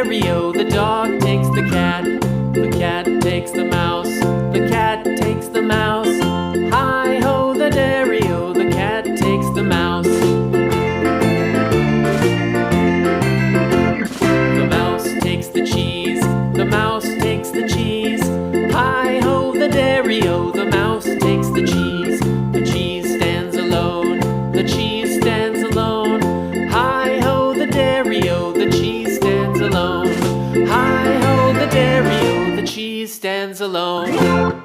dairy-o. The dog takes the cat. The cat takes the mouse. The cat takes the mouse. Hi-ho, the dairy-o. The cat takes the mouse. The mouse takes the cheese. The mouse takes the cheese. Hi-ho, the dairy-o. The mouse takes the cheese. The cheese stands alone. The cheese stands alone. Hi-ho, the dairy-o. The cheese stands alone. Hi-ho, the dairy-o. The cheese stands alone.